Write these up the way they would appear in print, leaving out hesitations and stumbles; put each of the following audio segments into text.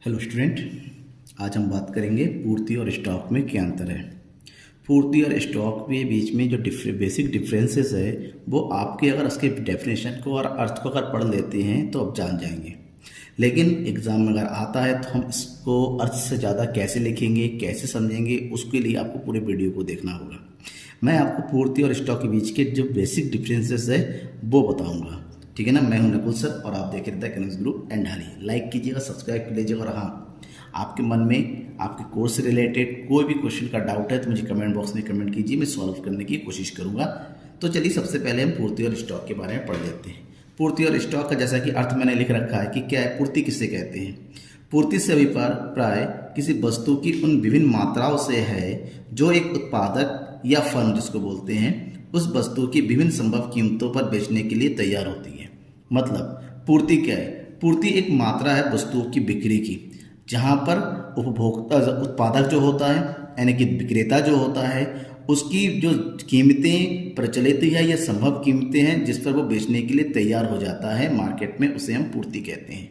Hello student, आज हम बात करेंगे पूर्ति और स्टॉक में क्या अंतर है। पूर्ति और स्टॉक के बीच में जो बेसिक डिफरेंसेस है वो आपके अगर उसके डेफिनेशन को और अर्थ को अगर पढ़ लेते हैं तो आप जान जाएंगे। लेकिन एग्ज़ाम में अगर आता है तो हम इसको अर्थ से ज़्यादा कैसे लिखेंगे, कैसे समझेंगे, उसके लिए आपको पूरे वीडियो को देखना होगा। मैं आपको पूर्ति और स्टॉक के बीच के जो बेसिक डिफरेंसेस है वो बताऊँगा। ठीक है ना। मैं हूं नकुल सर और आप देख रहे थे academics group and Dhali. Like कीजिएगा, सब्सक्राइब कर लीजिएगा। और हाँ, आपके मन में आपके कोर्स से रिलेटेड कोई भी क्वेश्चन का डाउट है तो मुझे कमेंट बॉक्स में कमेंट कीजिए, मैं सॉल्व करने की कोशिश करूंगा। तो चलिए सबसे पहले हम पूर्ति और स्टॉक के बारे में पढ़ लेते हैं। पूर्ति और स्टॉक का जैसा कि अर्थ मैंने लिख रखा है कि क्या है, पूर्ति किसे कहते हैं। पूर्ति से अभिप्राय किसी वस्तु की उन विभिन्न मात्राओं से है जो एक उत्पादक या फर्म जिसको बोलते हैं उस वस्तु की विभिन्न संभव कीमतों पर बेचने के लिए तैयार होती है। मतलब पूर्ति क्या है? पूर्ति एक मात्रा है वस्तुओं की बिक्री की, जहां पर उपभोक्ता उत्पादक जो होता है यानी कि विक्रेता जो होता है उसकी जो कीमतें प्रचलित है या संभव कीमतें हैं जिस पर वो बेचने के लिए तैयार हो जाता है मार्केट में, उसे हम पूर्ति कहते हैं।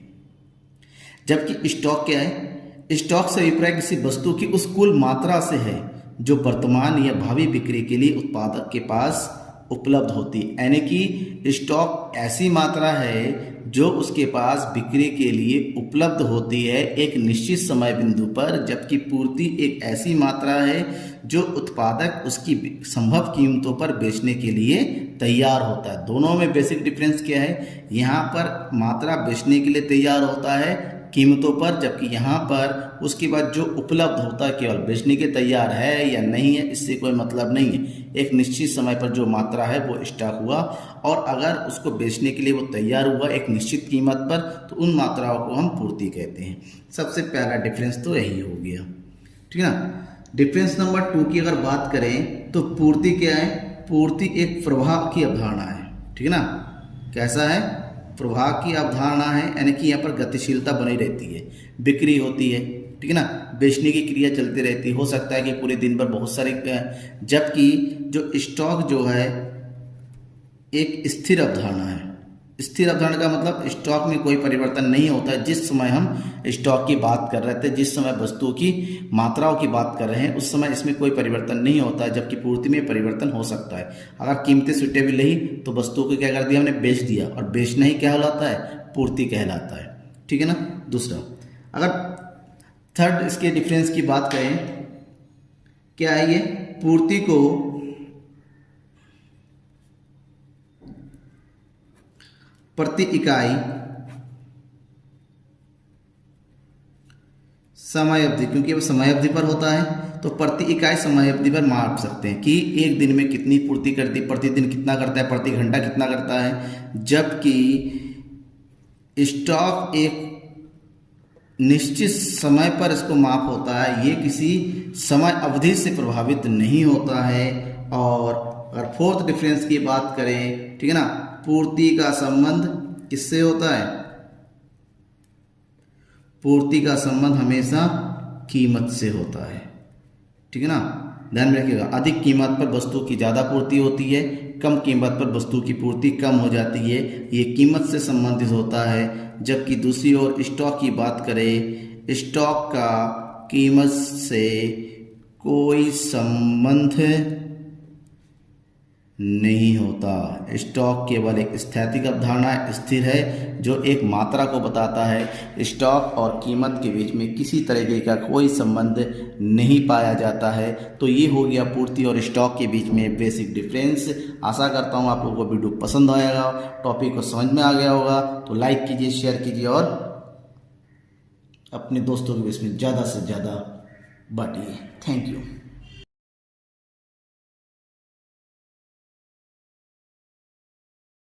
जबकि स्टॉक क्या है? स्टॉक से अभिप्राय किसी वस्तु की उस कुल मात्रा से है जो वर्तमान या भावी बिक्री के लिए उत्पादक के पास उपलब्ध होती है। यानी कि स्टॉक ऐसी मात्रा है जो उसके पास बिक्री के लिए उपलब्ध होती है एक निश्चित समय बिंदु पर, जबकि पूर्ति एक ऐसी मात्रा है जो उत्पादक उसकी संभव कीमतों पर बेचने के लिए तैयार होता है। दोनों में बेसिक डिफरेंस क्या है? यहाँ पर मात्रा बेचने के लिए तैयार होता है कीमतों पर, जबकि यहाँ पर उसके बाद जो उपलब्ध होता है केवल बेचने के तैयार है या नहीं है इससे कोई मतलब नहीं है। एक निश्चित समय पर जो मात्रा है वो स्टॉक हुआ और अगर उसको बेचने के लिए वो तैयार हुआ एक निश्चित कीमत पर तो उन मात्राओं को हम पूर्ति कहते हैं। सबसे पहला डिफरेंस तो यही हो गया। ठीक है ना। डिफरेंस नंबर 2 की अगर बात करें तो पूर्ति क्या है? पूर्ति एक प्रवाह की अवधारणा है। ठीक है ना। कैसा है? प्रवाह की अवधारणा है, यानी कि यहाँ पर गतिशीलता बनी रहती है, बिक्री होती है, ठीक है ना, बेचने की क्रिया चलती रहती है। हो सकता है कि पूरे दिन भर बहुत सारे, जबकि जो स्टॉक जो है एक स्थिर अवधारणा है। स्थिर अवधारणा का मतलब स्टॉक में कोई परिवर्तन नहीं होता है। जिस समय हम स्टॉक की बात कर रहे थे, जिस समय वस्तुओं की मात्राओं की बात कर रहे हैं उस समय इसमें कोई परिवर्तन नहीं होता है, जबकि पूर्ति में परिवर्तन हो सकता है। अगर कीमतें सुटेबल रही तो वस्तुओं को क्या कर दिया हमने, बेच दिया, और बेचना ही क्या कहलाता है? पूर्ति कहलाता है। ठीक है ना। दूसरा, अगर थर्ड इसके डिफरेंस की बात करें, क्या है ये? पूर्ति को प्रति इकाई समय अवधि, क्योंकि वो समय अवधि पर होता है तो प्रति इकाई समय अवधि पर माप सकते हैं कि एक दिन में कितनी पूर्ति करती, प्रतिदिन कितना करता है, प्रति घंटा कितना करता है। जबकि स्टॉक एक निश्चित समय पर इसको माप होता है, ये किसी समय अवधि से प्रभावित नहीं होता है। और अगर फोर्थ डिफरेंस की बात करें, ठीक है ना, पूर्ति का संबंध किससे होता है? पूर्ति का संबंध हमेशा कीमत से होता है। ठीक है ना। ध्यान में रखिएगा, अधिक कीमत पर वस्तु की ज़्यादा पूर्ति होती है, कम कीमत पर वस्तु की पूर्ति कम हो जाती है। ये कीमत से संबंधित होता है। जबकि दूसरी ओर स्टॉक की बात करें, स्टॉक का कीमत से कोई संबंध नहीं होता। स्टॉक केवल एक स्थैतिक अवधारणा स्थिर है जो एक मात्रा को बताता है। स्टॉक और कीमत के बीच में किसी तरीके का कोई संबंध नहीं पाया जाता है। तो ये हो गया पूर्ति और स्टॉक के बीच में बेसिक डिफरेंस। आशा करता हूँ आप लोगों को वीडियो पसंद आएगा, टॉपिक को समझ में आ गया होगा। तो लाइक कीजिए, शेयर कीजिए और अपने दोस्तों के बीच में ज़्यादा से ज़्यादा बांटिए। Thank you.